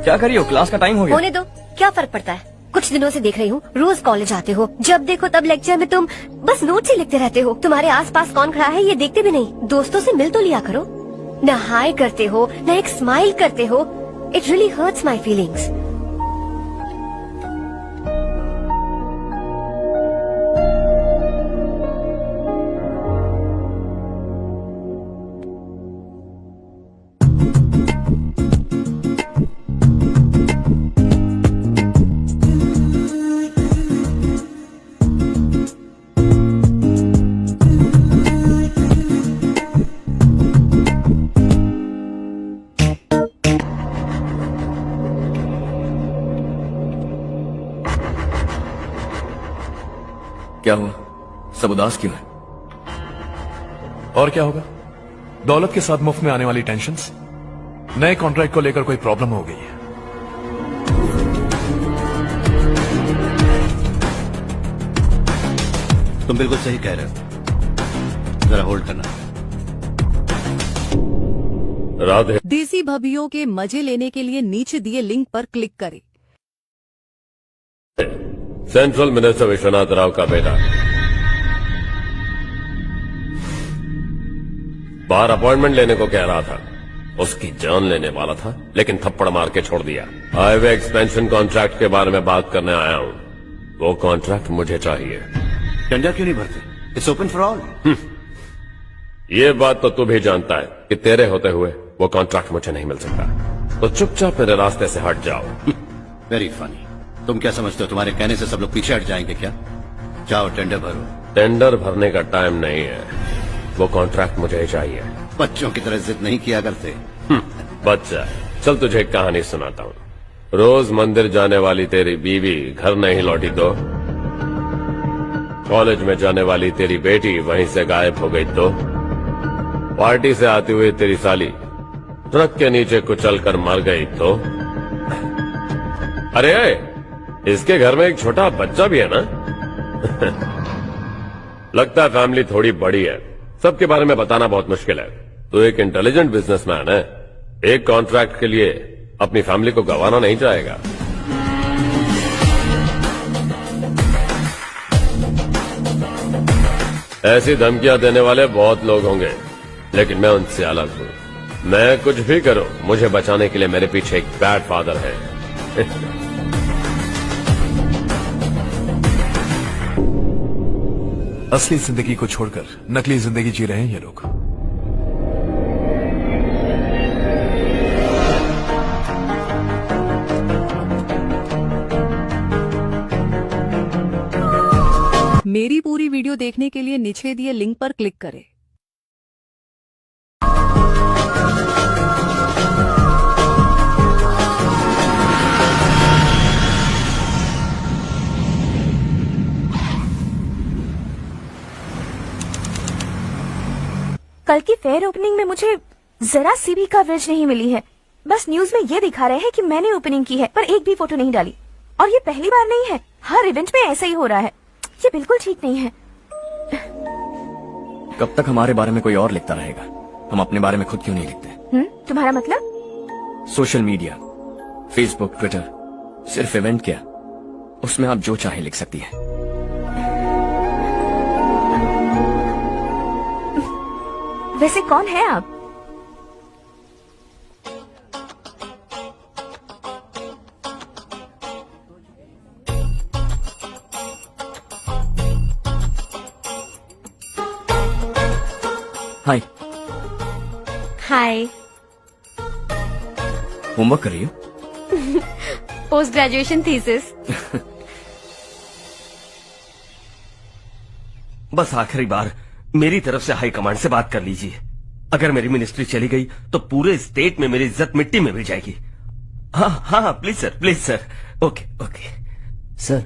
क्या करिए हो, क्लास का टाइम हो गया। होने दो, क्या फर्क पड़ता है। कुछ दिनों से देख रही हूँ रोज कॉलेज आते हो, जब देखो तब लेक्चर में तुम बस नोट्स ही लिखते रहते हो। तुम्हारे आसपास कौन खड़ा है ये देखते भी नहीं। दोस्तों से मिल तो लिया करो। न हाय करते हो न एक स्माइल करते हो। It really hurts my feelings. क्या हुआ, सब उदास क्यों है? और क्या होगा, दौलत के साथ मुफ्त में आने वाली टेंशन्स। नए कॉन्ट्रैक्ट को लेकर कोई प्रॉब्लम हो गई है। तुम बिल्कुल सही कह रहे हो, जरा होल्ड करना। राधे। देसी भभियों के मजे लेने के लिए नीचे दिए लिंक पर क्लिक करें। सेंट्रल मिनिस्टर विश्वनाथ राव का बेटा बाहर अपॉइंटमेंट लेने को कह रहा था। उसकी जान लेने वाला था, लेकिन थप्पड़ मार के छोड़ दिया। हाईवे एक्सपेंशन कॉन्ट्रैक्ट के बारे में बात करने आया हूं। वो कॉन्ट्रैक्ट मुझे चाहिए। टेंडर क्यों नहीं भरते? It's open for all. ये बात तो तू भी जानता है कि तेरे होते हुए वो कॉन्ट्रैक्ट मुझे नहीं मिल सकता। तो चुपचाप मेरे रास्ते से हट जाओ। Very funny. तुम क्या समझते हो तुम्हारे कहने से सब लोग पीछे हट जाएंगे क्या? जाओ टेंडर भरो। टेंडर भरने का टाइम नहीं है, वो कॉन्ट्रैक्ट मुझे ही चाहिए। बच्चों की तरह जिद नहीं किया करते। बच्चा, चल तुझे एक कहानी सुनाता हूँ। रोज मंदिर जाने वाली तेरी बीवी घर नहीं लौटी तो, कॉलेज में जाने वाली तेरी बेटी वहीं से गायब हो गई तो, पार्टी से आती हुई तेरी साली ट्रक के नीचे कुचल कर मर गई तो। अरे इसके घर में एक छोटा बच्चा भी है ना। लगता है फैमिली थोड़ी बड़ी है, सबके बारे में बताना बहुत मुश्किल है। तो एक इंटेलिजेंट बिजनेसमैन है, एक कॉन्ट्रैक्ट के लिए अपनी फैमिली को गंवाना नहीं चाहेगा। ऐसी धमकियां देने वाले बहुत लोग होंगे, लेकिन मैं उनसे अलग हूं। मैं कुछ भी करूं, मुझे बचाने के लिए मेरे पीछे एक बैड फादर है। असली जिंदगी को छोड़कर नकली जिंदगी जी रहे हैं ये लोग। मेरी पूरी वीडियो देखने के लिए नीचे दिए लिंक पर क्लिक करें। कल की फेयर ओपनिंग में मुझे जरा सी भी कवरेज नहीं मिली है। बस न्यूज में ये दिखा रहे हैं कि मैंने ओपनिंग की है, पर एक भी फोटो नहीं डाली। और ये पहली बार नहीं है, हर इवेंट में ऐसा ही हो रहा है। ये बिल्कुल ठीक नहीं है। कब तक हमारे बारे में कोई और लिखता रहेगा? हम अपने बारे में खुद क्यों नहीं लिखते? तुम्हारा मतलब? सोशल मीडिया, फेसबुक, ट्विटर, सिर्फ इवेंट क्या, उसमें आप जो चाहे लिख सकती है। वैसे कौन है आप? हाय। हाय। होमवर्क कर रही हो? Post graduation thesis. बस आखिरी बार मेरी तरफ से हाई कमांड से बात कर लीजिए। अगर मेरी मिनिस्ट्री चली गई तो पूरे स्टेट में मेरी इज्जत मिट्टी में मिल जाएगी। हाँ हाँ please sir, please sir. Okay okay sir,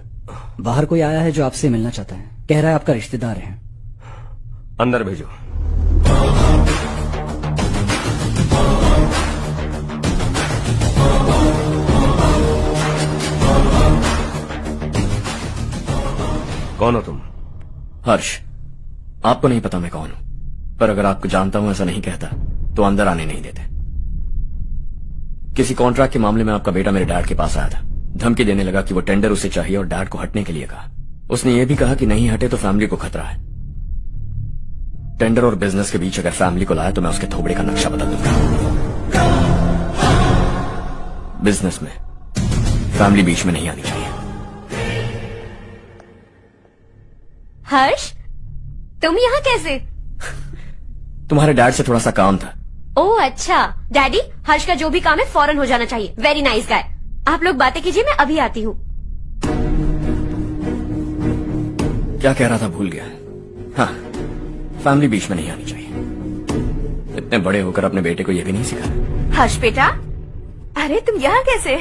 बाहर कोई आया है जो आपसे मिलना चाहता है। कह रहा है आपका रिश्तेदार है। अंदर भेजो। कौन हो तुम? हर्ष। आपको नहीं पता मैं कौन हूं, पर अगर आपको जानता हूं ऐसा नहीं कहता तो अंदर आने नहीं देते। किसी कॉन्ट्रैक्ट के मामले में आपका बेटा मेरे डैड के पास आया था। धमकी देने लगा कि वो टेंडर उसे चाहिए और डैड को हटने के लिए कहा। उसने ये भी कहा कि नहीं हटे तो फैमिली को खतरा है। टेंडर और बिजनेस के बीच अगर फैमिली को लाया तो मैं उसके थोबड़े का नक्शा बदल दूंगा। बिजनेस में फैमिली बीच में नहीं आनी चाहिए। हर्ष, तुम यहाँ कैसे? तुम्हारे डैड से थोड़ा सा काम था। ओह अच्छा। डैडी, हर्ष का जो भी काम है फौरन हो जाना चाहिए। Very nice guy. आप लोग बातें कीजिए, मैं अभी आती हूँ। क्या कह रहा था भूल गया। हाँ, फैमिली बीच में नहीं आनी चाहिए। इतने बड़े होकर अपने बेटे को यह भी नहीं सिखाया। हर्ष बेटा, अरे तुम यहाँ कैसे?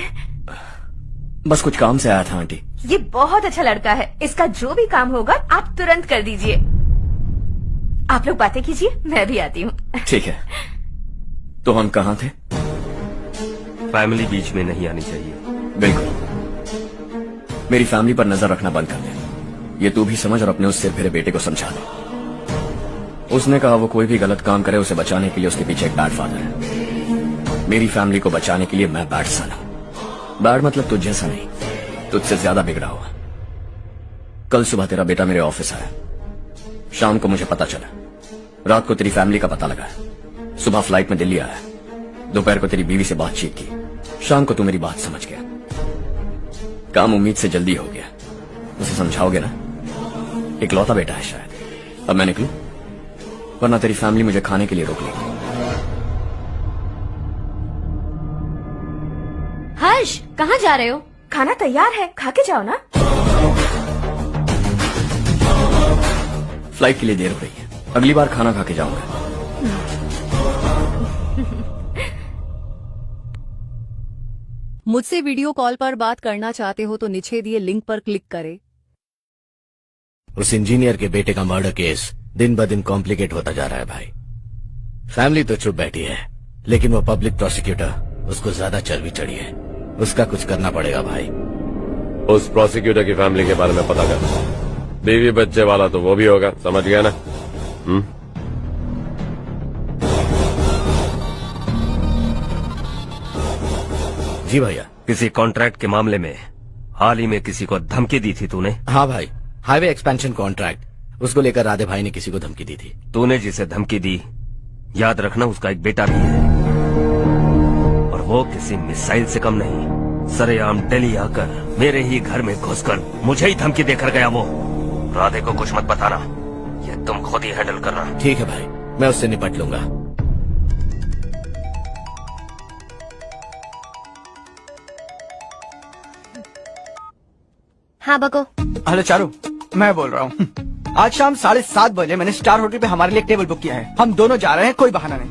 बस कुछ काम से आया था आंटी। ये बहुत अच्छा लड़का है। इसका जो भी काम होगा आप तुरंत कर दीजिए। आप लोग बातें कीजिए, मैं भी आती हूँ। ठीक है। तो हम कहाँ थे? फैमिली बीच में नहीं आनी चाहिए। बिल्कुल। मेरी फैमिली पर नजर रखना बंद कर दे। ये तू भी समझ और अपने उस सिर फिरे बेटे को समझा दे। उसने कहा वो कोई भी गलत काम करे उसे बचाने के लिए उसके पीछे एक बैड फादर है। मेरी फैमिली को बचाने के लिए मैं बैड सन हूं। बैड मतलब तुझ जैसा नहीं, तुझसे ज्यादा बिगड़ा हुआ। कल सुबह तेरा बेटा मेरे ऑफिस आया। शाम को मुझे पता चला। रात को तेरी फैमिली का पता लगा। सुबह फ्लाइट में दिल्ली आया। दोपहर को तेरी बीवी से बातचीत की। शाम को तू मेरी बात समझ गया। काम उम्मीद से जल्दी हो गया। उसे समझाओगे ना? इकलौता बेटा है शायद। अब मैं निकलूं, वरना तेरी फैमिली मुझे खाने के लिए रोक लेगी। हर्ष, कहाँ जा रहे हो? खाना तैयार है, खा के जाओ ना। फ्लाइट के लिए देर हो रही है। अगली बार खाना खा के जाऊंगा। मुझसे वीडियो कॉल पर बात करना चाहते हो तो नीचे दिए लिंक पर क्लिक करें। उस इंजीनियर के बेटे का मर्डर केस दिन ब दिन कॉम्प्लिकेट होता जा रहा है भाई। फैमिली तो चुप बैठी है, लेकिन वो पब्लिक प्रोसिक्यूटर, उसको ज्यादा चर्बी चढ़ी है। उसका कुछ करना पड़ेगा भाई। उस प्रोसिक्यूटर की फैमिली के बारे में पता कर। बीवी बच्चे वाला तो वो भी होगा, समझ गया ना? जी भैया। किसी कॉन्ट्रैक्ट के मामले में हाल ही में किसी को धमकी दी थी तूने? हाँ भाई, हाईवे एक्सपेंशन कॉन्ट्रैक्ट, उसको लेकर राधे भाई ने किसी को धमकी दी थी। तूने जिसे धमकी दी, याद रखना उसका एक बेटा भी है, और वो किसी मिसाइल से कम नहीं। सरेआम दिल्ली आकर मेरे ही घर में घुसकर मुझे ही धमकी देकर गया वो। राधे को कुछ मत बताना, ये तुम खुद ही हैंडल करना। ठीक है भाई, मैं उससे निपट लूंगा। हाँ बको। हेलो चारू, मैं बोल रहा हूँ। आज शाम 7:30 बजे मैंने स्टार होटल पे हमारे लिए टेबल बुक किया है। हम दोनों जा रहे हैं, कोई बहाना नहीं।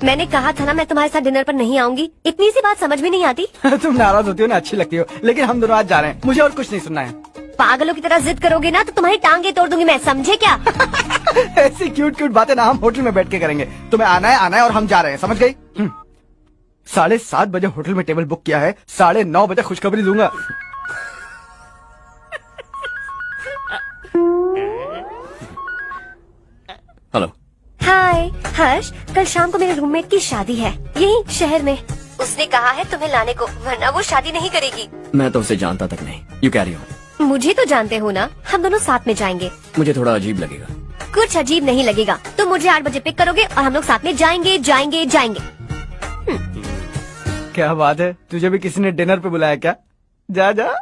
मैंने कहा था ना मैं तुम्हारे साथ डिनर पर नहीं आऊंगी। इतनी सी बात समझ में नहीं आती? तुम नाराज होती हो ना, अच्छी लगती हो, लेकिन हम दोनों आज जा रहे हैं। मुझे और कुछ नहीं सुनना है। पागलों की तरह जिद करोगे ना तो तुम्हारी टांगे तोड़ दूंगी मैं, समझे क्या? ऐसी क्यूट क्यूट बातें ना हम होटल में बैठ के करेंगे। तुम्हें आना है और हम जा रहे हैं, समझ गई? 7:30 बजे होटल में टेबल बुक किया है, 9:30 बजे खुशखबरी दूंगा। हेलो। हाय हर्ष, कल शाम को मेरे रूममेट की शादी है यही शहर में। उसने कहा है तुम्हें लाने को, वरना वो शादी नहीं करेगी। मैं तो उसे जानता तक नहीं। You carry on. मुझे तो जानते हो ना, हम दोनों साथ में जाएंगे। मुझे थोड़ा अजीब लगेगा। कुछ अजीब नहीं लगेगा। तुम मुझे 8 बजे पिक करोगे और हम लोग साथ में जाएंगे जाएंगे जाएंगे। क्या बात है, तुझे भी किसी ने डिनर पे बुलाया क्या? जा जा।